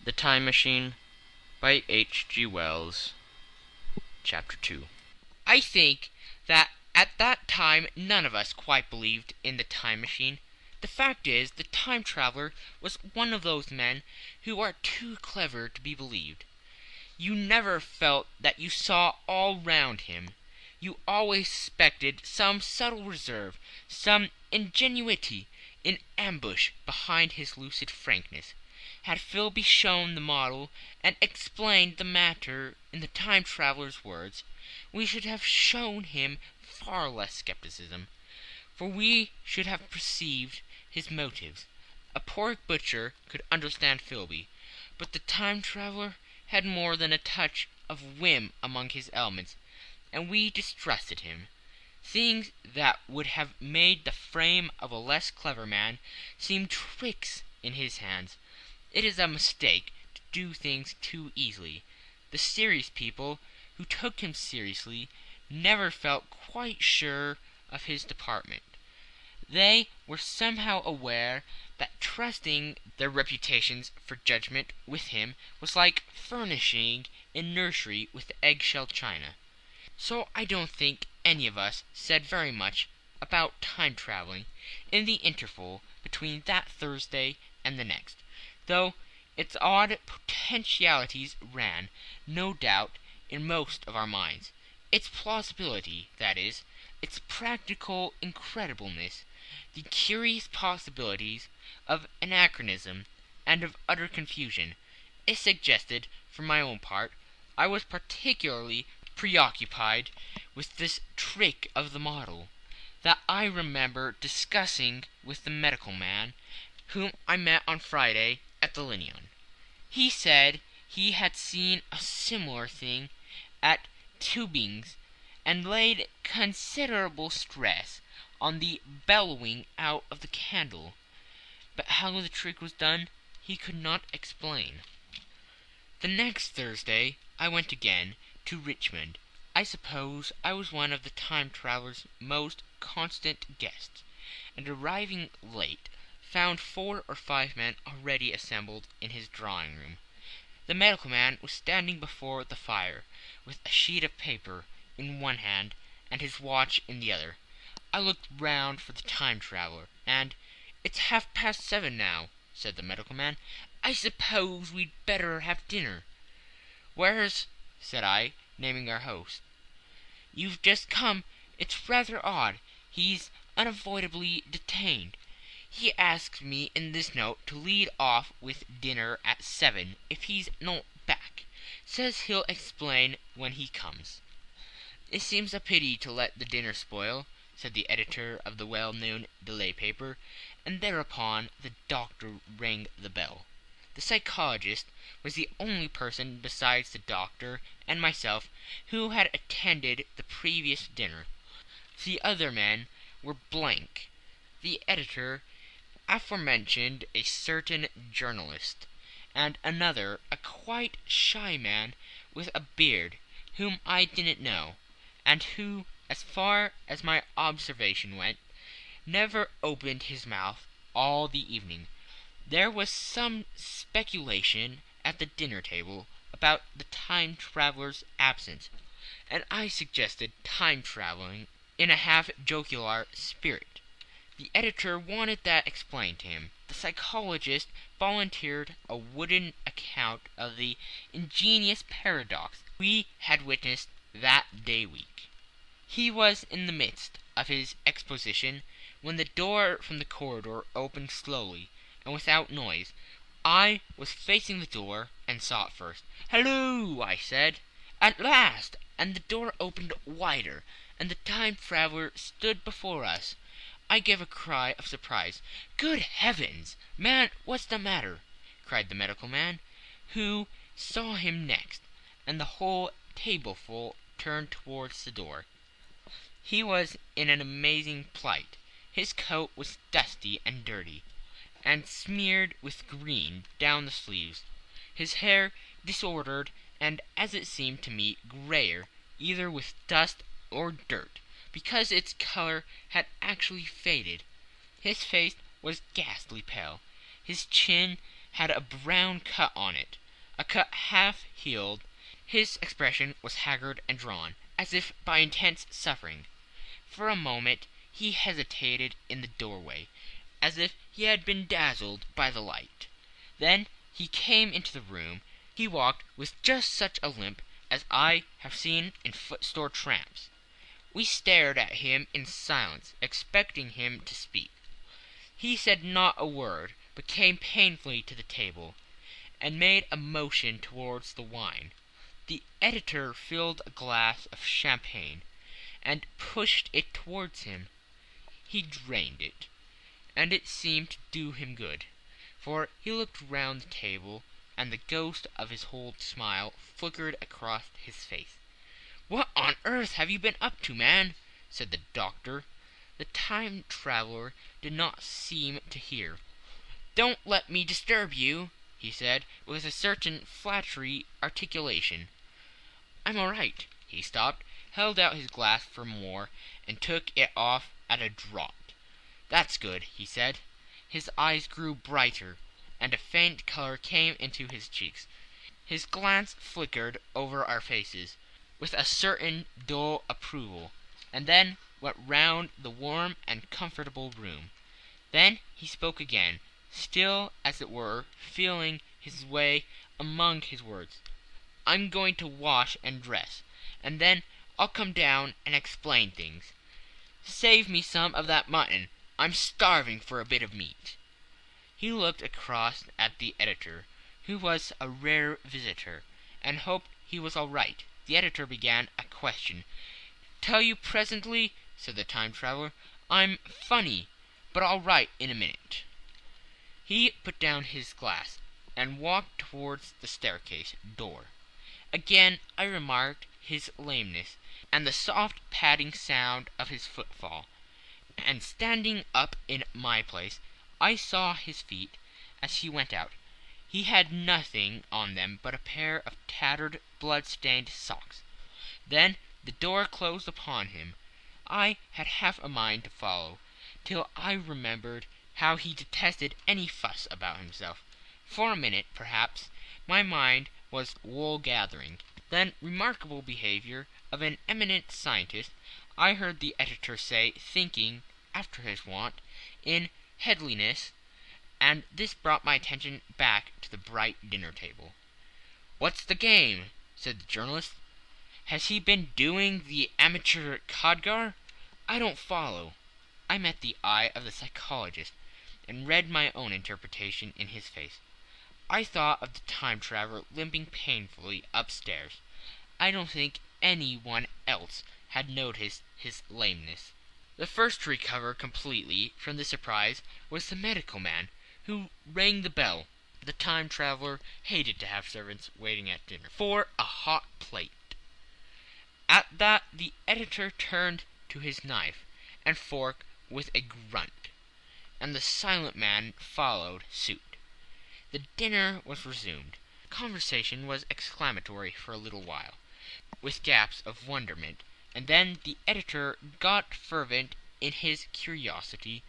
The Time Machine by H.G. Wells. Chapter 2. I think that at that time none of us quite believed in the time machine. The fact is, the time traveller was one of those men who are too clever to be believed. You never felt that you saw all round him. You always suspected some subtle reserve, some ingenuity in ambush behind his lucid frankness. Had Philby shown the model and explained the matter in the time traveller's words, we should have shown him far less skepticism, for we should have perceived his motives. A pork butcher could understand Philby, but the time traveller had more than a touch of whim among his elements, and we distrusted him. Things that would have made the frame of a less clever man seemed tricks in his hands. It is a mistake to do things too easily. The serious people who took him seriously never felt quite sure of his department. They were somehow aware that trusting their reputations for judgment with him was like furnishing a nursery with eggshell china. So I don't think any of us said very much about time travelling in the interval between that Thursday and the next, though its odd potentialities ran, no doubt, in most of our minds. Its plausibility, that is, its practical incredibleness, the curious possibilities of anachronism and of utter confusion. It suggested, for my own part, I was particularly preoccupied with this trick of the model, that I remember discussing with the medical man whom I met on Friday at the Lineon. He said he had seen a similar thing at Tubing's, and laid considerable stress on the bellowing out of the candle, but how the trick was done he could not explain. The next Thursday I went again to Richmond. I suppose I was one of the time traveller's most constant guests, and arriving late, found 4 or 5 men already assembled in his drawing-room. The medical man was standing before the fire, with a sheet of paper in one hand and his watch in the other. I looked round for the time traveller, and "It's 7:30 now," said the medical man. "I suppose we'd better have dinner." "Where's—" said I, naming our host. "You've just come. It's rather odd. He's unavoidably detained. He asks me in this note to lead off with dinner at 7 if he's not back. Says he'll explain when he comes." "It seems a pity to let the dinner spoil," said the editor of the well-known delay paper, and thereupon the doctor rang the bell. The psychologist was the only person besides the doctor and myself who had attended the previous dinner. The other men were blank. The editor, aforementioned, a certain journalist, and another, a quite shy man with a beard, whom I didn't know, and who, as far as my observation went, never opened his mouth all the evening. There was some speculation at the dinner table about the time traveller's absence, and I suggested time travelling in a half jocular spirit. The editor wanted that explained to him. The psychologist volunteered a wooden account of the ingenious paradox we had witnessed that day week. He was in the midst of his exposition when the door from the corridor opened slowly and without noise. I was facing the door and saw it first. "Hello!" I said. "At last!" And the door opened wider, and the time traveller stood before us. I gave a cry of surprise. "Good heavens! Man, what's the matter?" cried the medical man, who saw him next, and the whole tableful turned towards the door. He was in an amazing plight. His coat was dusty and dirty, and smeared with green down the sleeves. His hair disordered, and, as it seemed to me, grayer, either with dust or dirt, because its colour had actually faded. His face was ghastly pale. His chin had a brown cut on it, a cut half healed. His expression was haggard and drawn, as if by intense suffering. For a moment he hesitated in the doorway, as if he had been dazzled by the light. Then he came into the room. He walked with just such a limp as I have seen in foot-store tramps. We stared at him in silence, expecting him to speak. He said not a word, but came painfully to the table, and made a motion towards the wine. The editor filled a glass of champagne, and pushed it towards him. He drained it, and it seemed to do him good, for he looked round the table, and the ghost of his old smile flickered across his face. "What on earth have you been up to, man?" said the doctor. The time traveller did not seem to hear. "Don't let me disturb you," he said, with a certain flattery articulation. "I'm all right." He stopped, held out his glass for more, and took it off at a draught. "That's good," he said. His eyes grew brighter, and a faint color came into his cheeks. His glance flickered over our faces with a certain dull approval, and then went round the warm and comfortable room. Then he spoke again, still as it were feeling his way among his words. "I'm going to wash and dress, and then I'll come down and explain things. Save me some of that mutton. I'm starving for a bit of meat." He looked across at the editor, who was a rare visitor, and hoped he was all right. The editor began a question. "Tell you presently," said the time traveller. "I'm funny, but all right in a minute." He put down his glass, and walked towards the staircase door. Again I remarked his lameness, and the soft padding sound of his footfall, and standing up in my place, I saw his feet as he went out. He had nothing on them but a pair of tattered, blood-stained socks. Then the door closed upon him. I had half a mind to follow, till I remembered how he detested any fuss about himself. For a minute, perhaps, my mind was wool-gathering. Then remarkable behaviour of an eminent scientist, I heard the editor say, thinking, after his wont, in headliness, and this brought my attention back to the bright dinner table. "What's the game?" said the journalist. "Has he been doing the amateur codgar? I don't follow." I met the eye of the psychologist, and read my own interpretation in his face. I thought of the time traveller limping painfully upstairs. I don't think any one else had noticed his lameness. The first to recover completely from the surprise was the medical man, who rang the bell. The time traveller hated to have servants waiting at dinner for a hot plate. At that the editor turned to his knife and fork with a grunt, and the silent man followed suit. The dinner was resumed. Conversation was exclamatory for a little while, with gaps of wonderment, and then the editor got fervent in his curiosity.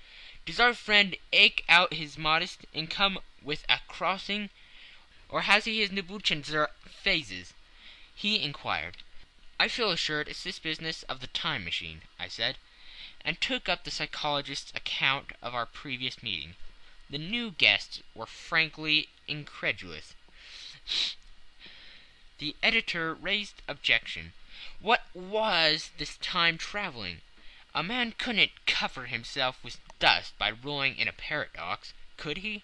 "Does our friend ache out his modest and come with a crossing, or has he his Nebuchadnezzar phases?" he inquired. "I feel assured it's this business of the time machine," I said, and took up the psychologist's account of our previous meeting. The new guests were frankly incredulous. The editor raised objection. What was this time travelling? A man couldn't cover himself with dust by rolling in a paradox, could he?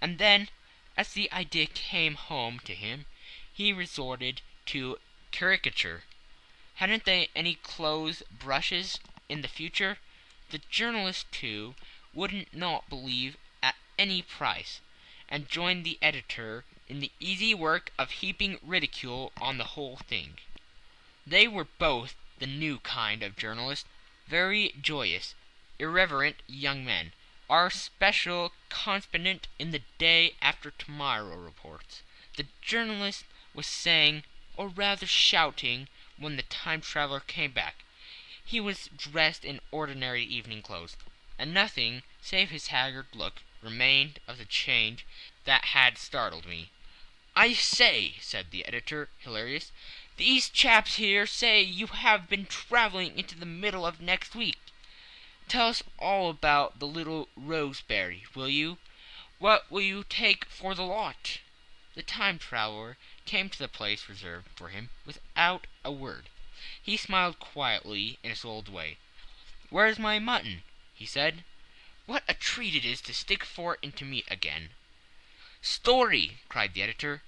And then, as the idea came home to him, he resorted to caricature. Hadn't they any clothes brushes in the future? The journalist, too, wouldn't not believe at any price, and joined the editor in the easy work of heaping ridicule on the whole thing. They were both the new kind of journalist, very joyous, irreverent young men, our special correspondent in the Day After Tomorrow reports. The journalist was saying, or rather shouting, when the time traveller came back. He was dressed in ordinary evening clothes, and nothing save his haggard look remained of the change that had startled me. "I say," said the editor, hilarious, "these chaps here say you have been travelling into the middle of next week. Tell us all about the little Roseberry, will you? What will you take for the lot?" The Time Traveller came to the place reserved for him without a word. He smiled quietly in his old way. "Where's my mutton?" he said. "What a treat it is to stick for into meat again." "Story!" cried the editor.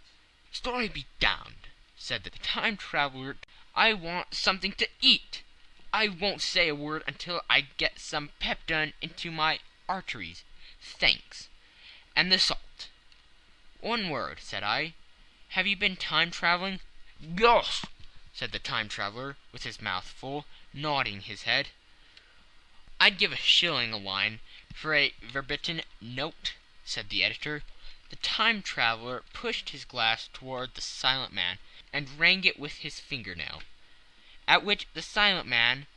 "Story be damned," said the Time Traveller. "I want something to eat. I won't say a word until I get some pepton into my arteries. Thanks. And the salt." "One word," said I. "Have you been time travelling?" "Yes," said the Time Traveller, with his mouth full, nodding his head. "I'd give a shilling a line for a verbatim note," said the editor. The Time Traveller pushed his glass toward the Silent Man and rang it with his fingernail, at which the Silent Man,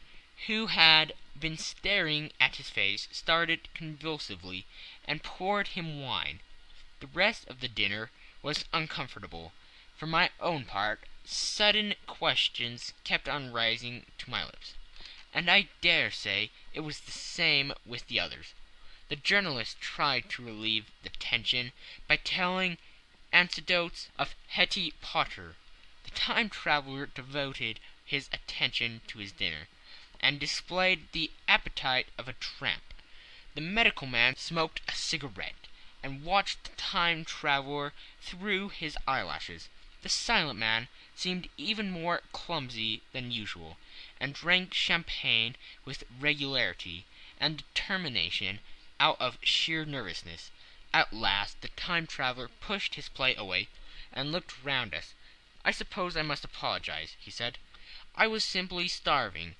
who had been staring at his face, started convulsively and poured him wine. The rest of the dinner was uncomfortable. For my own part, sudden questions kept on rising to my lips, and I dare say it was the same with the others. The journalist tried to relieve the tension by telling anecdotes of Hetty Potter. The Time Traveller devoted his attention to his dinner, and displayed the appetite of a tramp. The medical man smoked a cigarette, and watched the Time Traveller through his eyelashes. The Silent Man seemed even more clumsy than usual, and drank champagne with regularity and determination out of sheer nervousness. At last the Time Traveller pushed his plate away and looked round us. "I suppose I must apologize," he said. "I was simply starving.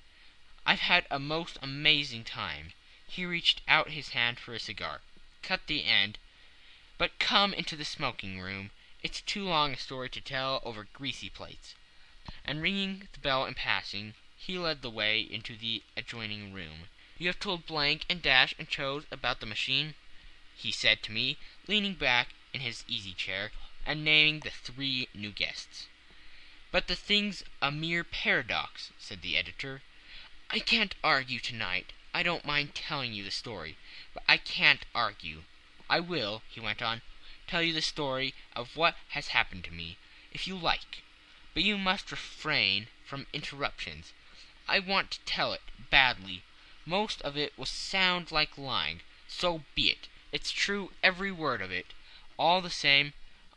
I've had a most amazing time." He reached out his hand for a cigar, cut the end. "But come into the smoking room. It's too long a story to tell over greasy plates." And ringing the bell in passing, he led the way into the adjoining room. "You have told Blank and Dash and Chose about the machine?" he said to me, leaning back in his easy chair and naming the 3 new guests. "But the thing's a mere paradox," said the editor. "I can't argue tonight. I don't mind telling you the story, but I can't argue. I will," he went on, "tell you the story of what has happened to me, if you like, but you must refrain from interruptions. I want to tell it badly. Most of it will sound like lying. So be it. It's true, every word of it. All the same,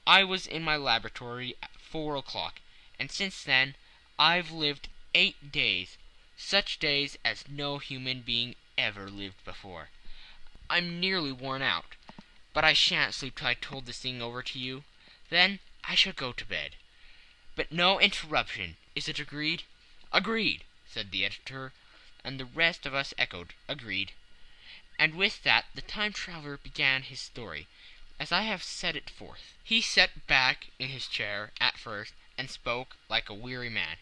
I was in my laboratory at 4 o'clock, and since then I've lived 8 days, such days as no human being ever lived before. I'm nearly worn out, but I shan't sleep till I told this thing over to you. Then I shall go to bed. But no interruption. Is it agreed?" "Agreed," said the editor, and the rest of us echoed, "Agreed." And with that the Time Traveller began his story, as I have set it forth. He sat back in his chair at first and spoke like a weary man.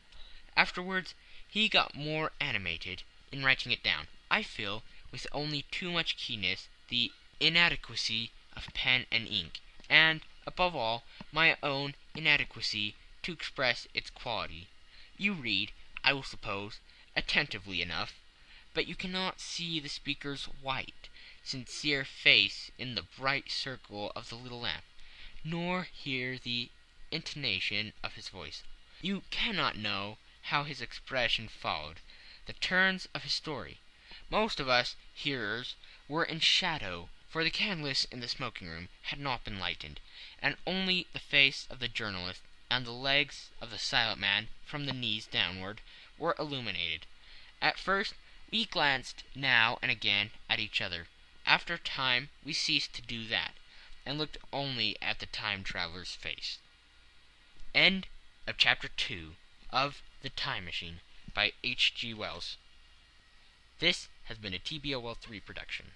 Afterwards he got more animated in writing it down. I feel, with only too much keenness, the inadequacy of pen and ink, and, above all, my own inadequacy to express its quality. You read, I will suppose, attentively enough, but you cannot see the speaker's white, sincere face in the bright circle of the little lamp, nor hear the intonation of his voice. You cannot know how his expression followed the turns of his story. Most of us hearers were in shadow, for the candles in the smoking room had not been lighted, and only the face of the journalist and the legs of the Silent Man, from the knees downward, were illuminated. At first we glanced now and again at each other. After a time we ceased to do that, and looked only at the Time Traveller's face. End of Chapter 2 of The Time Machine by H.G. Wells. This has been a TBOL3 production.